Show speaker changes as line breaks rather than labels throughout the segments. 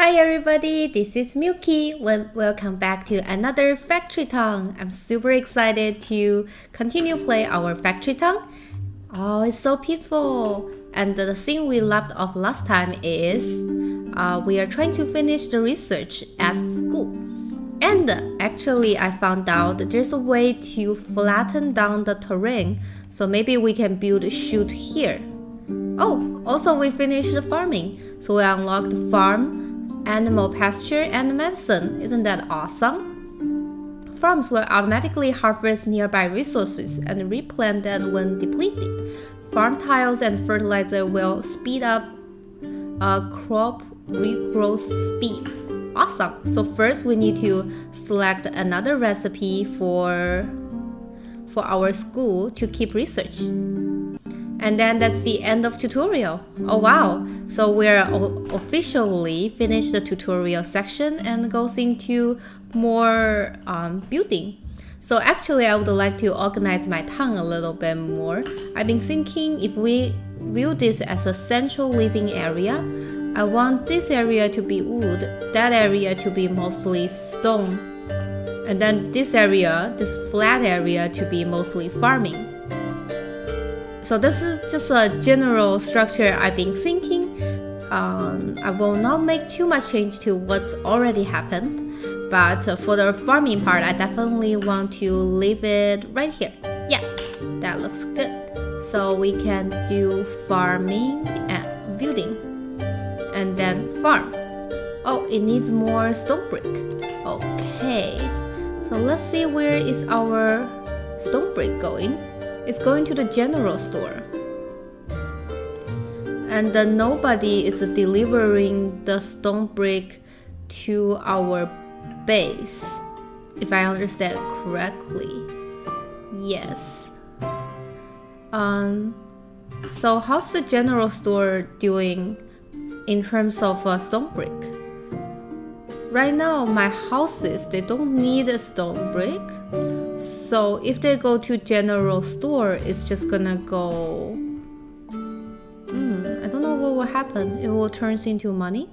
Hi everybody, this is Milky. Welcome back to another Factory Town. I'm super excited to continue play our Factory Town. Oh, it's so peaceful. And the thing we left off last time is we are trying to finish the research at school. And actually I found out that there's a way to flatten down the terrain. So maybe we can build a chute here. Oh, also we finished the farming. So we unlocked the farm, animal pasture, and medicine. Isn't that awesome? Farms will automatically harvest nearby resources and replant them when depleted. Farm tiles and fertilizer will speed up crop regrowth speed. Awesome! So first we need to select another recipe for our school to keep research. And then that's the end of tutorial. Oh wow! So we're officially finished the tutorial section and goes into more building. So actually I would like to organize my town a little bit more. I've been thinking if we view this as a central living area, I want this area to be wood, that area to be mostly stone, and then this area, this flat area, to be mostly farming. So this is just a general structure I've been thinking. I will not make too much change to what's already happened, but for the farming part, I definitely want to leave it right here. Yeah, that looks good. So we can do farming and building, and then farm. Oh, it needs more stone brick. Okay, so let's see where is our stone brick going. It's going to the general store. And then nobody is delivering the stone brick to our base, if I understand correctly. Yes. So how's the general store doing in terms of stone brick? Right now, my houses, they don't need a stone brick. So if they go to general store, it's just gonna go... I don't know what will happen. It will turn into money.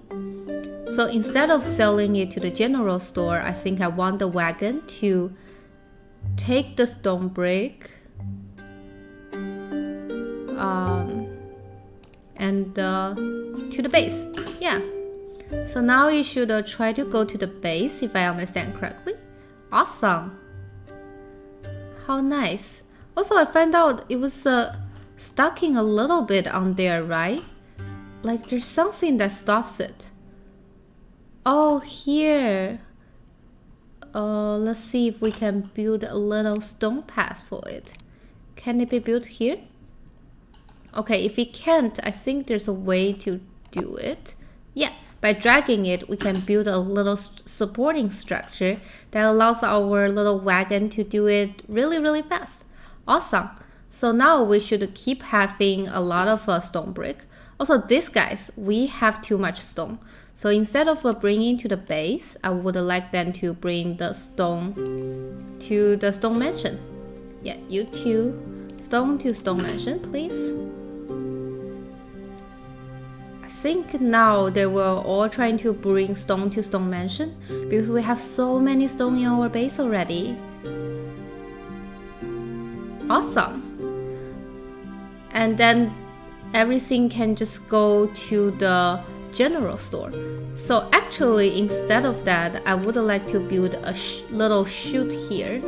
So instead of selling it to the general store, I think I want the wagon to take the stone brick and to the base. Yeah. So now you should try to go to the base, if I understand correctly. Awesome. How nice. Also, I found out it was stucking a little bit on there, right? Like there's something that stops it. Oh, here. Let's see if we can build a little stone path for it. Can it be built here? Okay, if it can't, I think there's a way to do it. Yeah. By dragging it, we can build a little supporting structure that allows our little wagon to do it really, really fast. Awesome. So now we should keep having a lot of stone brick. Also, these guys, we have too much stone. So instead of bringing to the base, I would like them to bring the stone to the stone mansion. Yeah, you two, stone to stone mansion, please. I think now they were all trying to bring stone to stone mansion because we have so many stone in our base already. Awesome. And then everything can just go to the general store. So actually, instead of that, I would like to build a little chute here.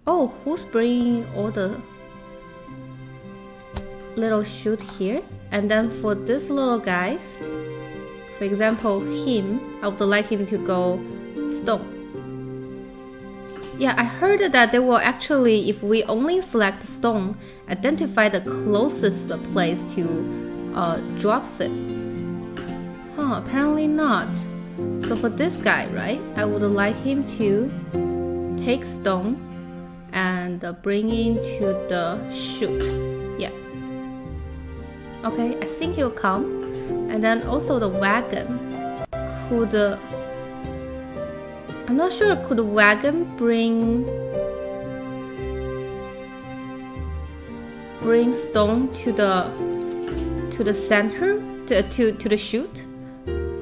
Oh, who's bringing all the little chute here? And then for this little guys, for example him, I would like him to go stone. Yeah, I heard that they will actually, if we only select stone, identify the closest place to drops it. Apparently not. So for this guy, right, I would like him to take stone and bring into the chute. Yeah. Okay, I think he'll come. And then also the wagon could... I'm not sure, could the wagon bring stone to the center, to the chute?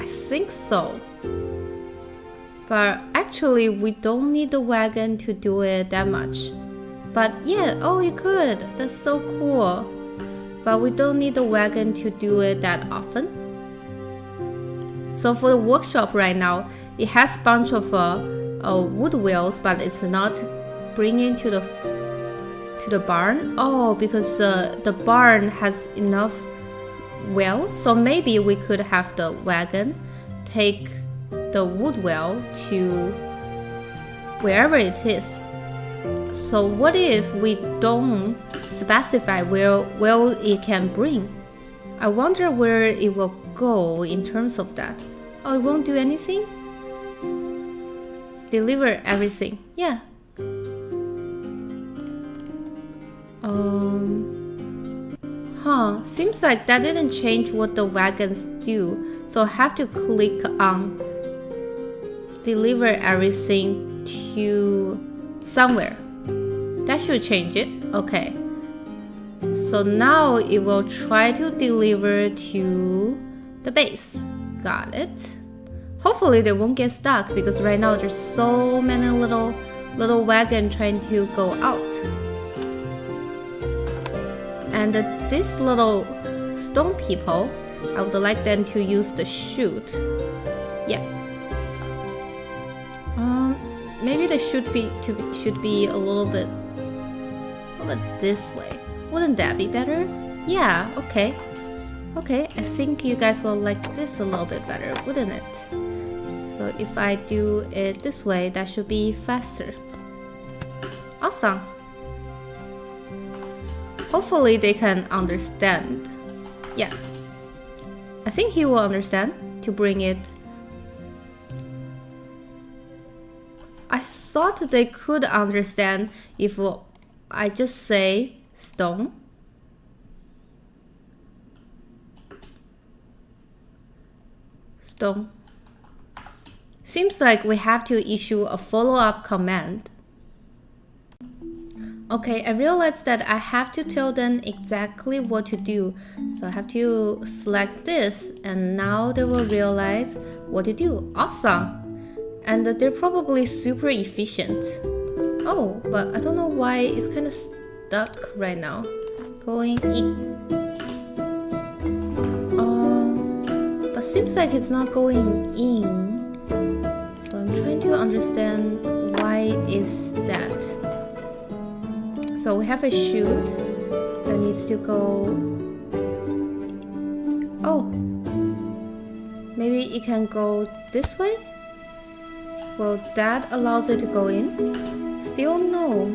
I think so. But actually, we don't need the wagon to do it that much. But yeah, oh, you could. That's so cool. But we don't need the wagon to do it that often. So for the workshop right now, it has a bunch of wood wheels, but it's not bringing to the barn. Oh, because the barn has enough wheel, so maybe we could have the wagon take the wood wheel to wherever it is. So what if we don't specify where it can bring? I wonder where it will go in terms of that. Oh, it won't do anything? Deliver everything. Yeah. Seems like that didn't change what the wagons do. So I have to click on deliver everything to somewhere. That should change it. Okay. So now it will try to deliver to the base. Got it. Hopefully they won't get stuck because right now there's so many little wagon trying to go out. And these little stone people, I would like them to use the chute. Yeah. Maybe the chute should be a little bit this way. Wouldn't that be better? Yeah. Okay. Okay. I think you guys will like this a little bit better, wouldn't it? So if I do it this way, that should be faster. Awesome. Hopefully they can understand. Yeah. I think he will understand to bring it. I thought they could understand if I just say stone. Stone. Seems like we have to issue a follow-up command. Okay, I realized that I have to tell them exactly what to do. So I have to select this, and now they will realize what to do. Awesome! And they're probably super efficient. Oh, but I don't know why it's kind of stuck right now. Going in. But seems like it's not going in. So I'm trying to understand why is that. So we have a chute that needs to go. Oh, maybe it can go this way? Well, that allows it to go in. Still no.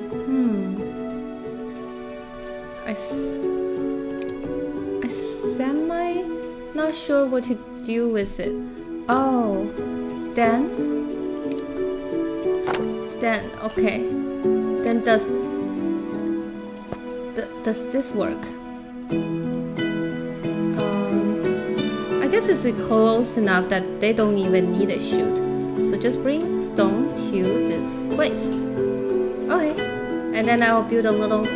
I semi not sure what to do with it. Oh, then okay. Then does this work? I guess it's close enough that they don't even need a chute. So just bring stone to this place. Okay, and then I will build a little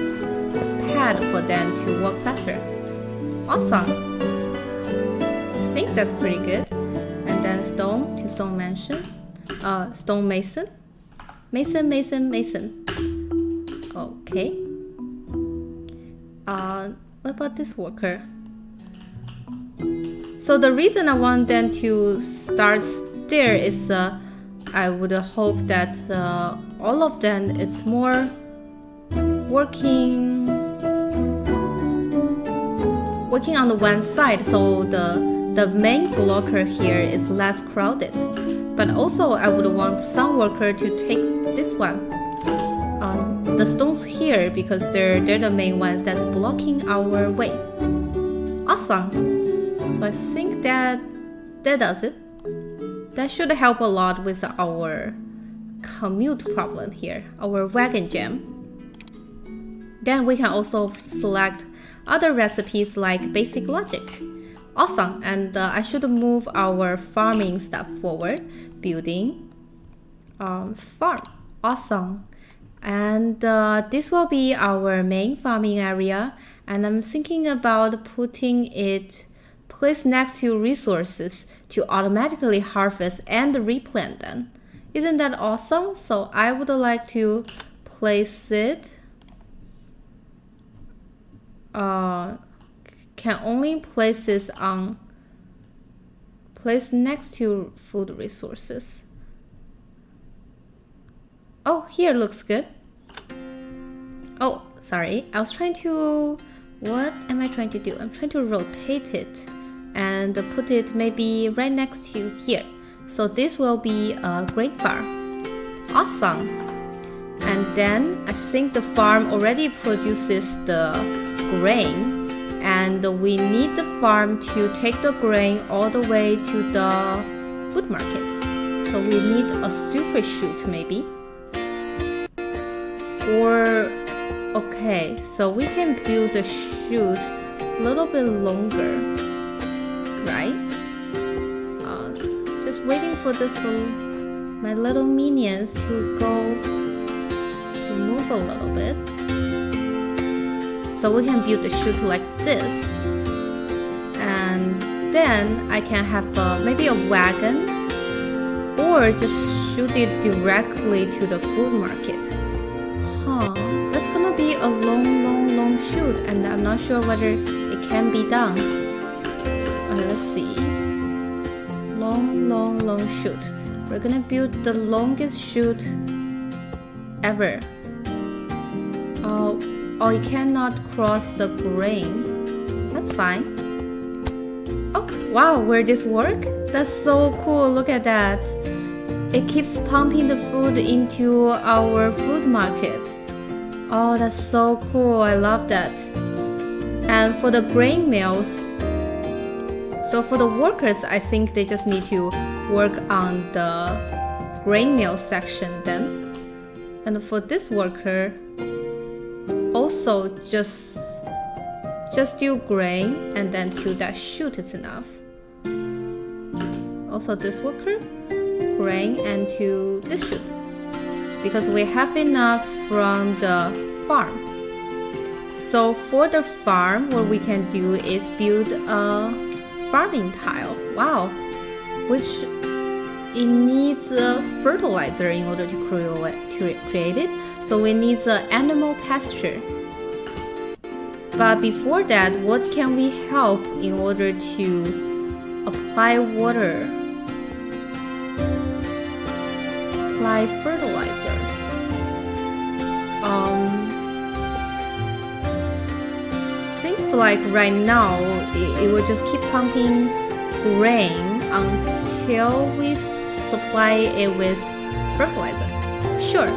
pad for them to walk faster. Awesome. I think that's pretty good. And then stone to stone mansion. Stone mason. Mason. Okay. What about this worker? So the reason I want them to start there is I would hope that all of them it's more working on the one side, so the main blocker here is less crowded. But also I would want some worker to take this one, the stones here, because they're the main ones that's blocking our way. Awesome. So I think that does it. That should help a lot with our commute problem here, our wagon jam. Then we can also select other recipes like basic logic. Awesome. And I should move our farming stuff forward. Building farm. Awesome. And this will be our main farming area, and I'm thinking about putting it placed next to resources to automatically harvest and replant them. Isn't that awesome? So I would like to place it. Can only place this on place next to food resources. Oh, here looks good. Oh, sorry. I was trying to, what am I trying to do? I'm trying to rotate it and put it maybe right next to here. So this will be a grain farm. Awesome. And then I think the farm already produces the grain, and we need the farm to take the grain all the way to the food market. So we need a super chute maybe. Or, okay, so we can build the chute a little bit longer, right? Just waiting for this my little minions to move a little bit. So we can build the chute like this, and then I can have maybe a wagon, or just shoot it directly to the food market. That's gonna be a long chute, and I'm not sure whether it can be done. Let's see. Long chute. We're gonna build the longest chute ever. Oh, it cannot cross the grain. That's fine. Oh, wow, will this work? That's so cool, look at that. It keeps pumping the food into our food market. Oh, that's so cool, I love that. And for the grain mills, so for the workers, I think they just need to work on the grain mill section then. And for this worker, also just do grain, and then to that chute is enough. Also this worker, grain, and to this chute, because we have enough from the farm. So for the farm, what we can do is build a farming tile. Wow, which it needs a fertilizer in order to create it. So we need an animal pasture. But before that, what can we help in order to apply water? Apply fertilizer. Seems like right now it will just keep pumping grain until we supply it with fertilizer. Sure.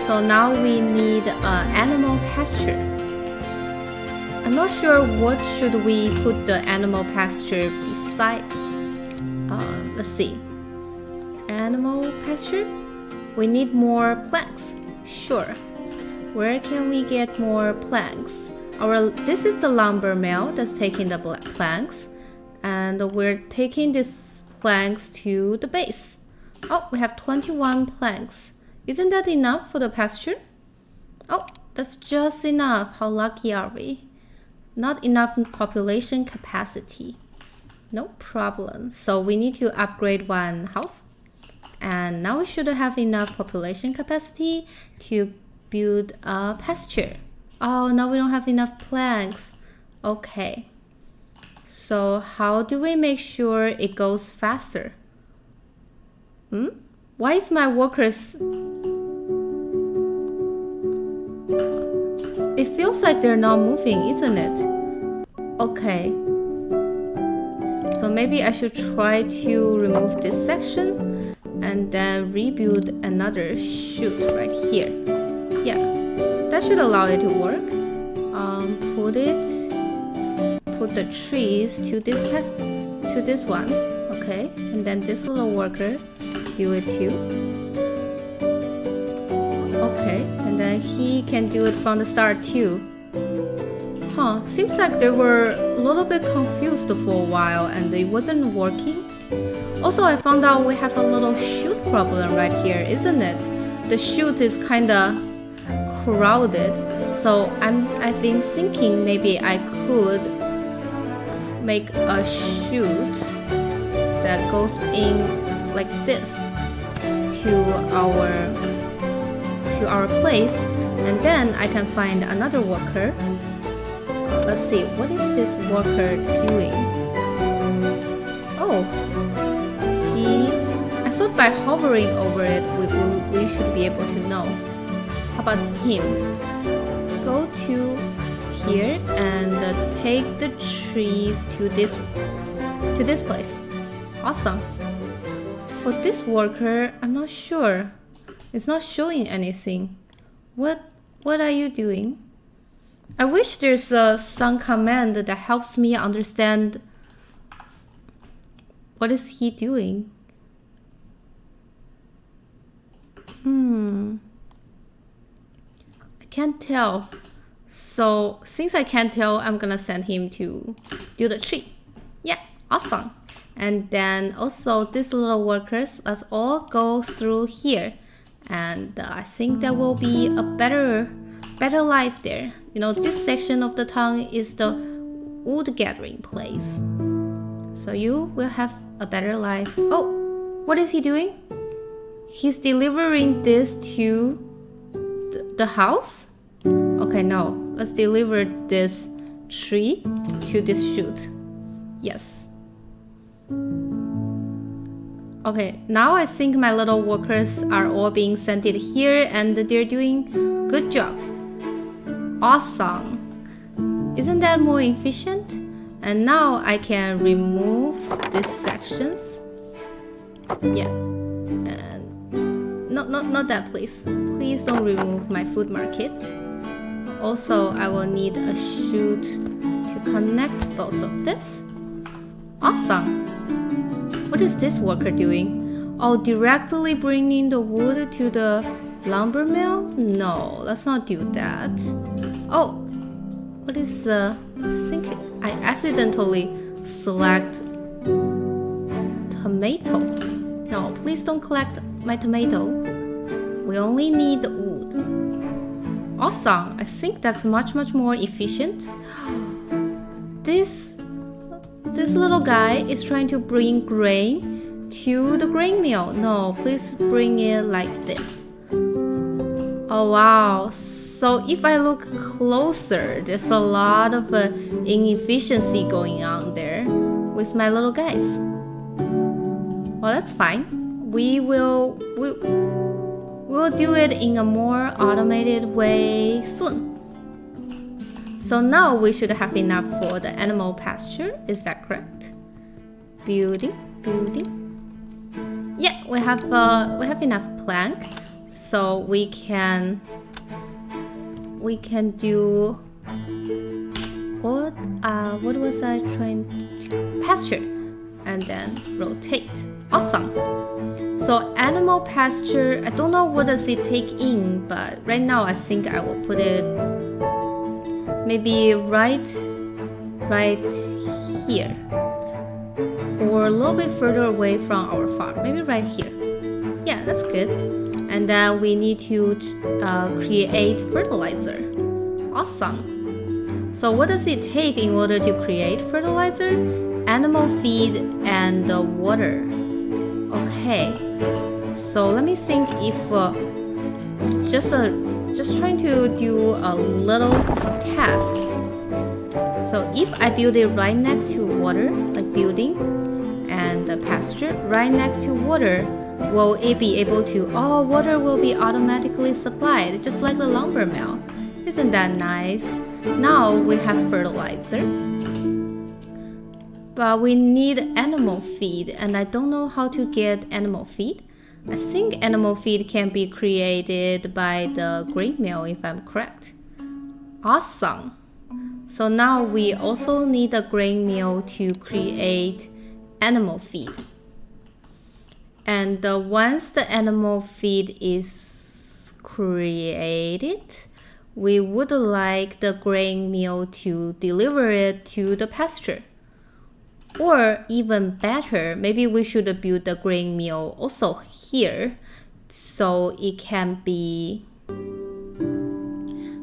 So now we need an animal pasture. I'm not sure what should we put the animal pasture beside. Let's see. Animal pasture? We need more planks. Sure. Where can we get more planks? This is the lumber mill that's taking the planks, and we're taking these planks to the base. Oh, we have 21 planks. Isn't that enough for the pasture? Oh, that's just enough. How lucky are we? Not enough population capacity. No problem. So we need to upgrade one house. And now we should have enough population capacity to build a pasture. Oh, now we don't have enough planks. Okay. So how do we make sure it goes faster? Why is my workers... It feels like they're not moving, isn't it? Okay. So maybe I should try to remove this section and then rebuild another chute right here. Yeah, that should allow it to work. Put the trees to this one. Okay, and then this little worker do it too. Okay, and then he can do it from the start too. Seems like they were a little bit confused for a while and it wasn't working. Also, I found out we have a little chute problem right here, isn't it? The chute is kinda crowded. So I've been thinking maybe I could make a chute that goes in like this to our place, and then I can find another worker. Let's see, what is this worker doing? Oh, I thought by hovering over it we should be able to know. How about him? Go to here and take the trees to this place. Awesome. For this worker, I'm not sure. It's not showing anything. What are you doing? I wish there's some command that helps me understand what is he doing. I can't tell. So since I can't tell, I'm gonna send him to do the tree. Yeah, awesome. And then also these little workers, let's all go through here. And I think there will be a better life there. You know, this section of the town is the wood gathering place. So you will have a better life. Oh, what is he doing? He's delivering this to the house? Okay, no. Let's deliver this tree to this shoot. Yes. Okay, now I think my little workers are all being sent it here and they're doing good job. Awesome. Isn't that more efficient? And now I can remove these sections. Yeah. And not that, please. Please don't remove my food market. Also, I will need a chute to connect both of this. Awesome. What is this worker doing? Oh, directly bringing the wood to the lumber mill? No, let's not do that. Oh, what is I think I accidentally select tomato. No, please don't collect my tomato. We only need wood. Awesome. I think that's much more efficient. This little guy is trying to bring grain to the grain mill. No, please bring it like this. Oh wow. So if I look closer, there's a lot of inefficiency going on there with my little guys. Well, that's fine. We'll do it in a more automated way soon. So now we should have enough for the animal pasture. Is that correct? Building. Yeah, we have enough plank, so we can do what was I trying to pasture and then rotate. Awesome. So animal pasture, I don't know what does it take in, but right now I think I will put it maybe right here, or a little bit further away from our farm. Maybe right here. Yeah, that's good. And then we need to create fertilizer. Awesome. So what does it take in order to create fertilizer? Animal feed and water. Okay. So let me think if just trying to do a little test. So if I build it right next to water, like building and the pasture right next to water, will it be able to, water will be automatically supplied, just like the lumber mill. Isn't that nice? Now we have fertilizer. But we need animal feed, and I don't know how to get animal feed. I think animal feed can be created by the grain mill, if I'm correct. Awesome. So now we also need a grain mill to create animal feed. And once the animal feed is created, we would like the grain mill to deliver it to the pasture. Or even better, maybe we should build the grain mill also here, so it can be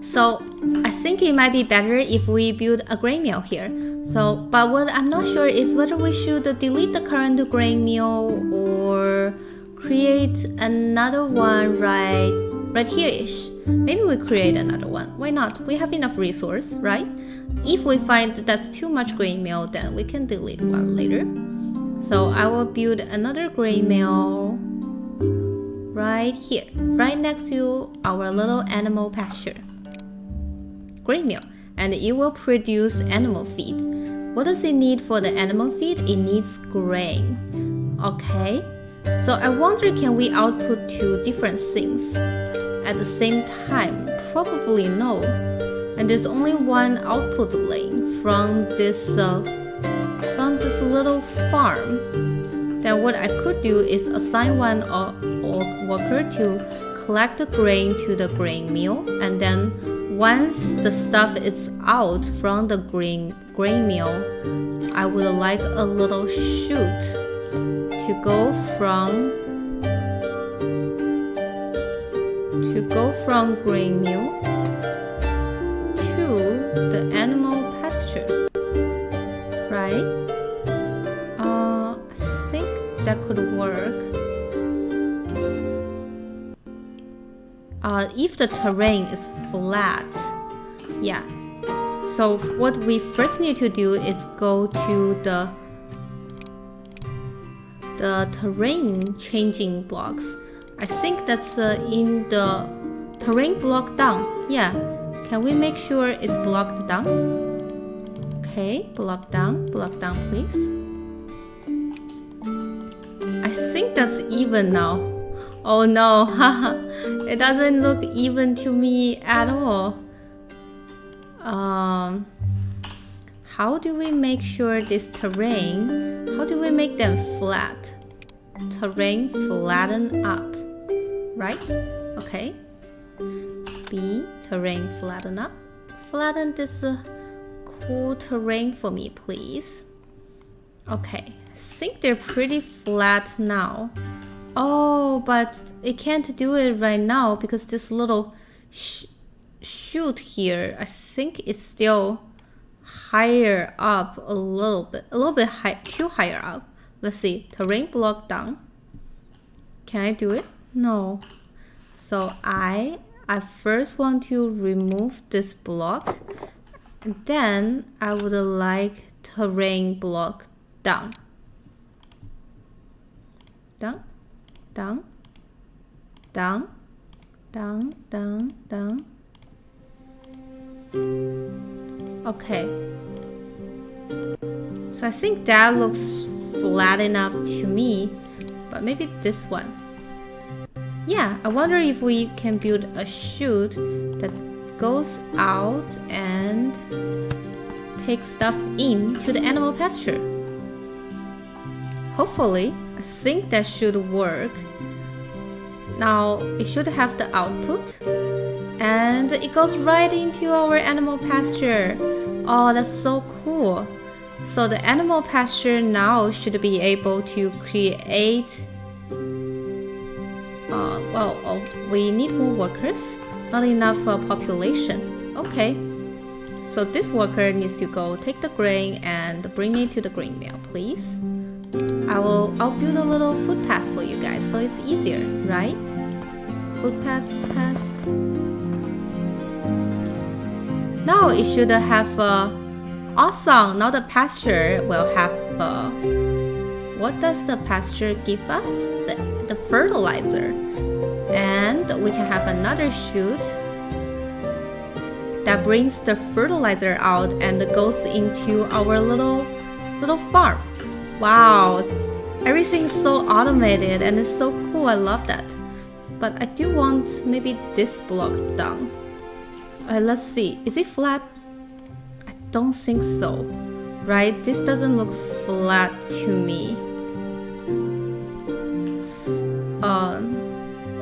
So I think it might be better if we build a grain mill here. But what I'm not sure is whether we should delete the current grain mill or create another one right here-ish. Maybe we create another one. Why not? We have enough resource, right? If we find that's too much grain mill, then we can delete one later. So I will build another grain mill right here, right next to our little animal pasture. Grain mill, and it will produce animal feed. What does it need for the animal feed? It needs grain. Okay, so I wonder, can we output two different things at the same time? Probably no. And there's only one output lane from this little farm. Then what I could do is assign one worker to collect the grain to the grain mill, and then once the stuff is out from the grain mill, I would like a little chute to go from grain mill to the animal pasture, right? I think that could work. If the terrain is flat, yeah. So what we first need to do is go to the terrain changing blocks. I think that's in the terrain block down. Yeah, can we make sure it's blocked down? Okay, block down please. I think that's even now. Oh no, haha, it doesn't look even to me at all. How do we make sure this terrain, how do we make them flat? Terrain flatten up, right? Okay. B, terrain flatten up. Flatten this cool terrain for me, please. Okay, I think they're pretty flat now. Oh, but it can't do it right now because this little chute here, I think it's still higher up a little bit high, too higher up. Let's see, terrain block down. Can I do it? No. So I first want to remove this block, and then I would like terrain block down. Down. Down, down, down, down, down. Okay. So I think that looks flat enough to me, but maybe this one. Yeah, I wonder if we can build a chute that goes out and takes stuff in to the animal pasture. Hopefully, I think that should work. Now it should have the output, and it goes right into our animal pasture. Oh, that's so cool. So the animal pasture now should be able to create we need more workers, not enough population. Okay, so this worker needs to go take the grain and bring it to the grain mill, please. I'll build a little food path for you guys so it's easier, right? Food path. Now it should have awesome. Now the pasture will have what does the pasture give us? The fertilizer. And we can have another chute that brings the fertilizer out and goes into our little farm. Wow, everything's so automated and it's so cool. I love that. But I do want maybe this block down. Let's see, is it flat? I don't think so, right? This doesn't look flat to me.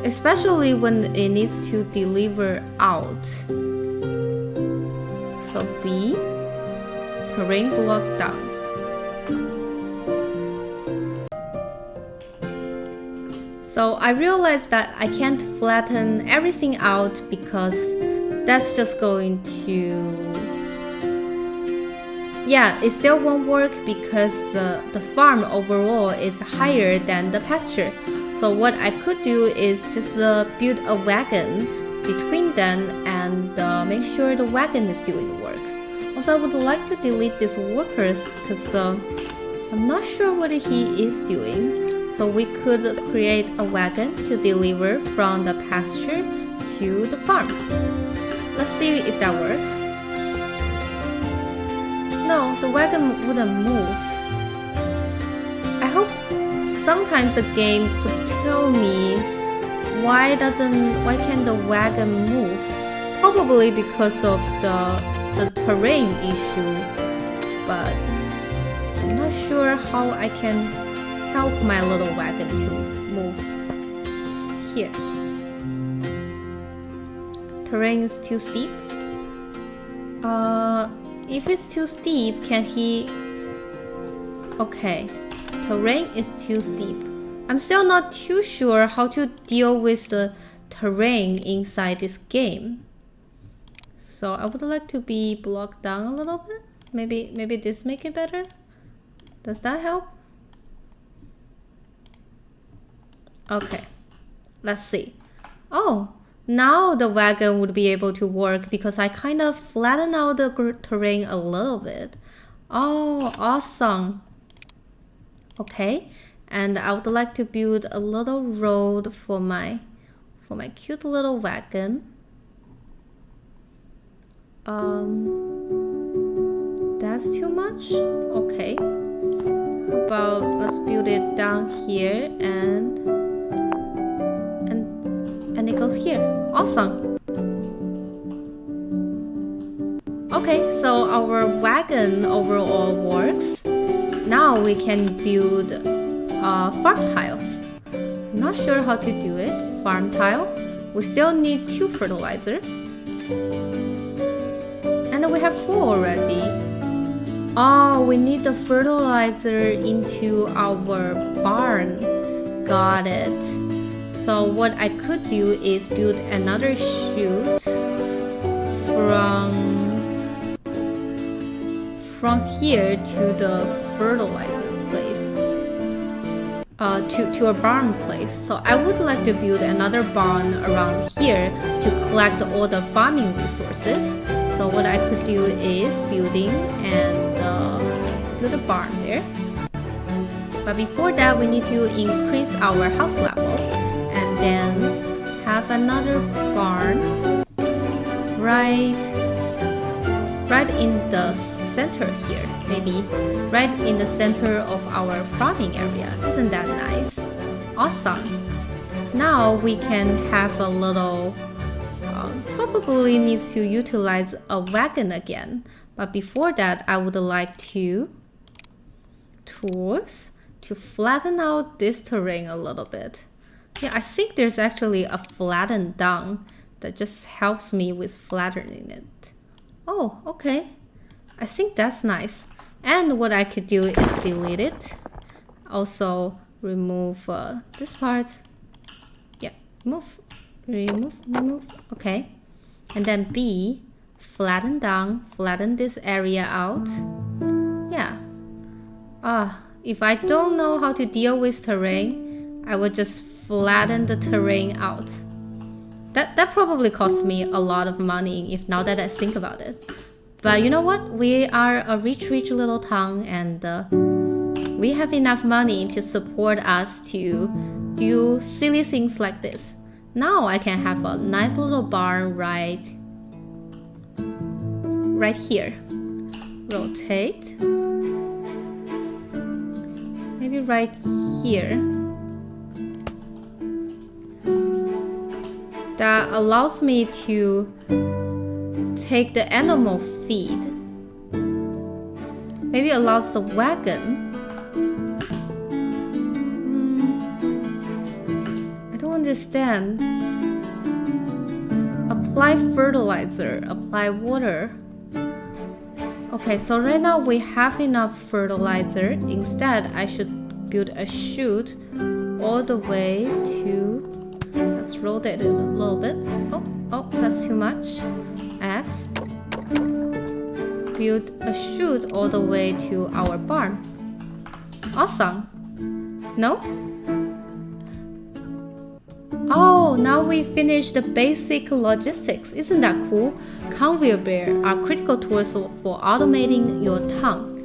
Especially when it needs to deliver out. So B, terrain block down. So I realized that I can't flatten everything out because that's just going to... Yeah, it still won't work because the farm overall is higher than the pasture. So what I could do is just build a wagon between them and make sure the wagon is doing the work. Also, I would like to delete these workers because I'm not sure what he is doing. So we could create a wagon to deliver from the pasture to the farm. Let's see if that works. No, the wagon wouldn't move. I hope sometimes the game could tell me why can't the wagon move? Probably because of the terrain issue, but I'm not sure how I can help my little wagon to move. Here. Terrain is too steep. If it's too steep, can he... Okay, terrain is too steep. I'm still not too sure how to deal with the terrain inside this game. So I would like to be blocked down a little bit. Maybe this make it better? Does that help? Okay, let's see. Oh, now the wagon would be able to work because I kind of flatten out the terrain a little bit. Oh, awesome. Okay, and I would like to build a little road for my cute little wagon. That's too much? Okay. How about let's build it down here and it goes here. Awesome. Okay, so our wagon overall works. Now we can build farm tiles. Not sure how to do it. Farm tile. We still need 2 fertilizer. And we have 4 already. Oh, we need the fertilizer into our barn. Got it. So what I could do is build another chute from here to the fertilizer place, to a barn place. So I would like to build another barn around here to collect all the farming resources. So what I could do is build a barn there. But before that, we need to increase our house level and then have another barn right in the center here, maybe right in the center of our farming area. Isn't that nice? Awesome. Now we can have a little, probably needs to utilize a wagon again. But before that, I would like to tools to flatten out this terrain a little bit. Yeah, I think there's actually a flatten down that just helps me with flattening it. Oh, okay. I think that's nice. And what I could do is delete it. Also remove this part. Yeah, remove. Okay. And then B, flatten down, flatten this area out. Yeah. If I don't know how to deal with terrain, I would just flatten the terrain out. That probably cost me a lot of money if now that I think about it. But you know what? We are a rich little town and we have enough money to support us to do silly things like this. Now I can have a nice little barn right here. Rotate. Maybe right here. That allows me to take the animal feed. Maybe allows the wagon. I don't understand. Apply fertilizer, apply water. Okay, so right now we have enough fertilizer. Instead, I should build a chute all the way to... Let's rotate it a little bit. Oh, that's too much. X. Build a chute all the way to our barn. Awesome. No? Oh, now we finished the basic logistics. Isn't that cool? Conveyor belts are critical tools for automating your tongue.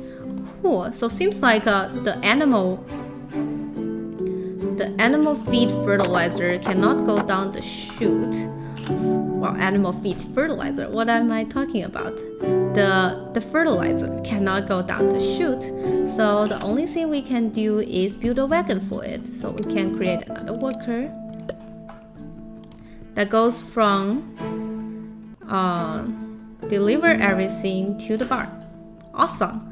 Cool. So seems like the animal feed fertilizer cannot go down the chute. Well, animal feed fertilizer. What am I talking about? The fertilizer cannot go down the chute. So the only thing we can do is build a wagon for it. So we can create another worker that goes from deliver everything to the barn. Awesome.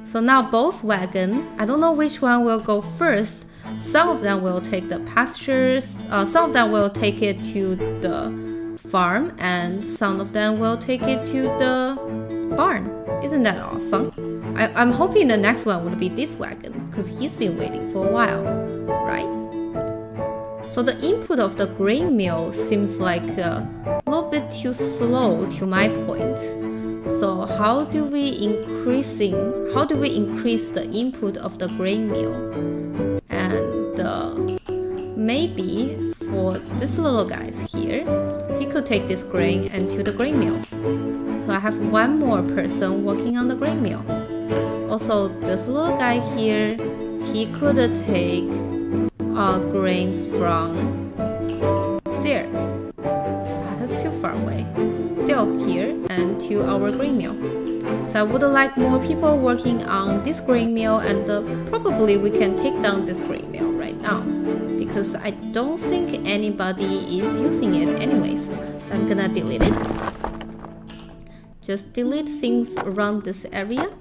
So now both wagon, I don't know which one will go first. Some of them will take the pastures, some of them will take it to the farm, and some of them will take it to the barn. Isn't that awesome? I'm hoping the next one would be this wagon, because he's been waiting for a while, right? So the input of the grain mill seems like a little bit too slow to my point. So how do we increase the input of the grain mill? And maybe for this little guys here, he could take this grain into the grain mill. So I have one more person working on the grain mill. Also, this little guy here, he could take grains from there. That's too far away. Still here and to our grain mill. So I would like more people working on this grain mill, and probably we can take down this grain mill right now, because I don't think anybody is using it anyways. So I'm gonna delete it. Just delete things around this area.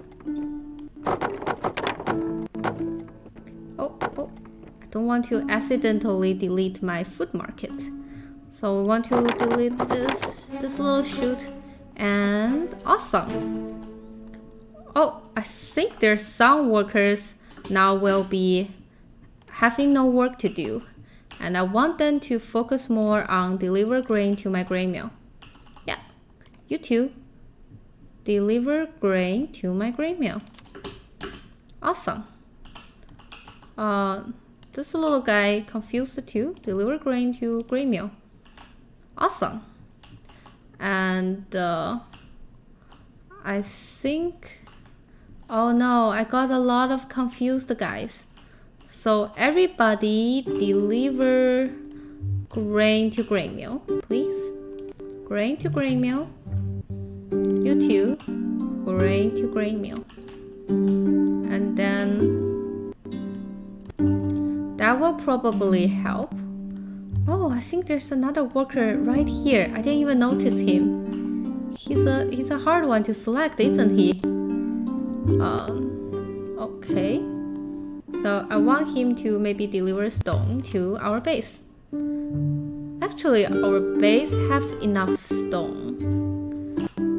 Oh, I don't want to accidentally delete my food market. So we want to delete this little chute, and awesome. Oh, I think there's some workers now will be having no work to do, and I want them to focus more on deliver grain to my grain mill. Yeah, you too. Deliver grain to my grain mill. Awesome. This little guy confused too. Deliver grain to grain mill. Awesome. And I think, oh no, I got a lot of confused guys. So everybody deliver grain to grain mill, please. Grain to grain mill. You too. Grain to grain mill. And then that will probably help. Oh, I think there's another worker right here. I didn't even notice him. He's a hard one to select, isn't he? Okay. So I want him to maybe deliver stone to our base. Actually, our base have enough stone.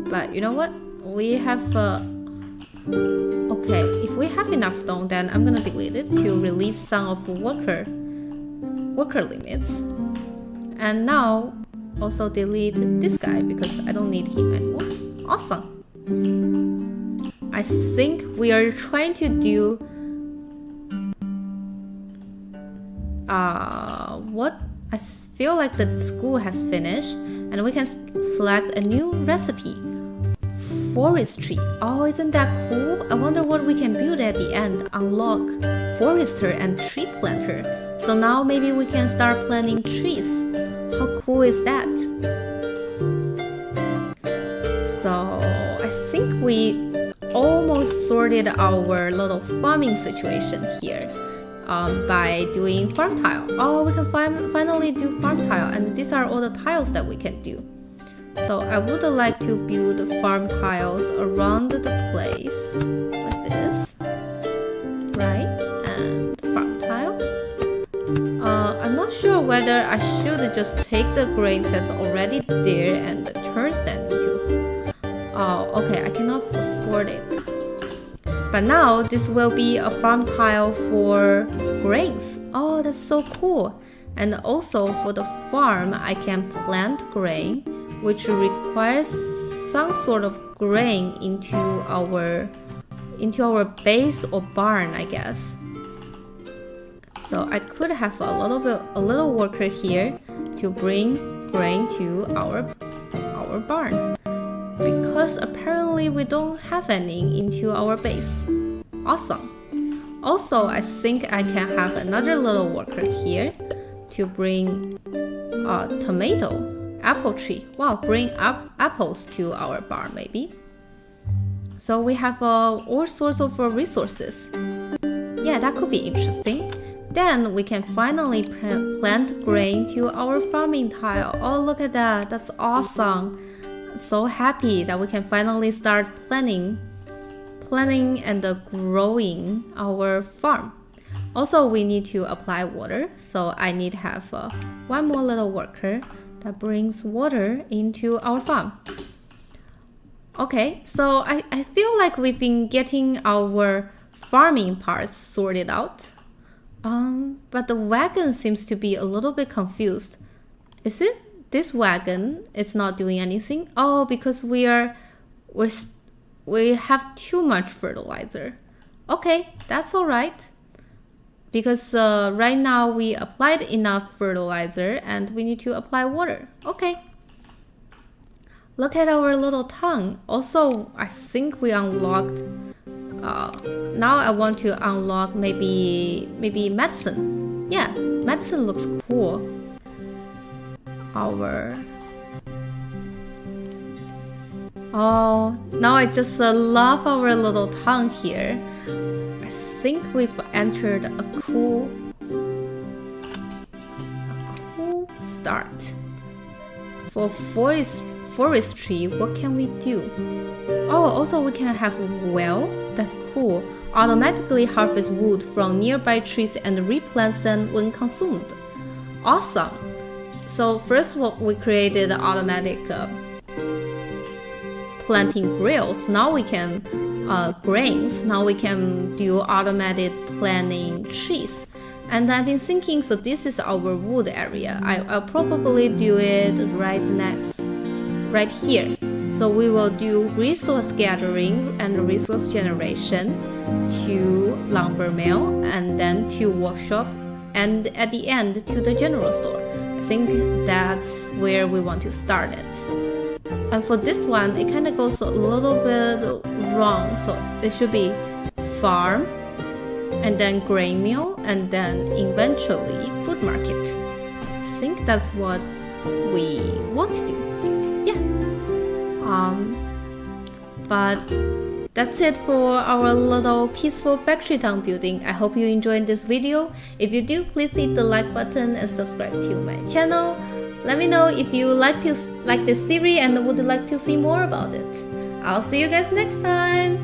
But you know what? We have okay, if we have enough stone, then I'm gonna delete it to release some of worker limits. And now also delete this guy because I don't need him anymore. Awesome. I think we are trying to do what I feel like the school has finished, and we can select a new recipe. Forestry. Oh, isn't that cool? I wonder what we can build at the end. Unlock forester and tree planter. So now maybe we can start planting trees. How cool is that? So I think we almost sorted our little farming situation here by doing farm tile. Oh, we can finally do farm tile, and these are all the tiles that we can do. So I would like to build farm tiles around the place like this, right? And farm tile. I'm not sure whether I should just take the grain that's already there and turn them into. Oh, okay, I cannot afford it. But now this will be a farm tile for grains. Oh, that's so cool. And also for the farm, I can plant grain, which requires some sort of grain into our base or barn, I guess. So I could have a little worker here to bring grain to our barn, because apparently we don't have any into our base. Awesome. Also, I think I can have another little worker here to bring apple tree. Wow, bring up apples to our barn maybe. So we have all sorts of resources. Yeah, that could be interesting. Then we can finally plant grain to our farming tile. Oh, look at that. That's awesome. I'm so happy that we can finally start planning and growing our farm. Also, we need to apply water. So I need to have one more little worker that brings water into our farm. Okay, so I feel like we've been getting our farming parts sorted out. But the wagon seems to be a little bit confused. Is it this wagon? It's not doing anything. Oh, because we have too much fertilizer. Okay, that's all right. Because right now we applied enough fertilizer and we need to apply water. Okay. Look at our little tongue. Also, I think we unlocked. Now I want to unlock maybe medicine. Yeah, medicine looks cool. Now I just love our little tongue here. I think we've entered a cool start. For forestry, what can we do? Oh, also we can have a well. That's cool. Automatically harvest wood from nearby trees and replant them when consumed. Awesome. So first we created automatic planting grills. Now we can grains. Now we can do automated planting trees. And I've been thinking, so this is our wood area. I'll probably do it right here. So we will do resource gathering and resource generation to lumber mill, and then to workshop, and at the end to the general store. I think that's where we want to start it. And for this one, it kind of goes a little bit wrong. So it should be farm, and then grain mill, and then eventually food market. I think that's what we want to do. Yeah. But that's it for our little peaceful factory town building. I hope you enjoyed this video. If you do, please hit the like button and subscribe to my channel. Let me know if you like this series and would like to see more about it. I'll see you guys next time.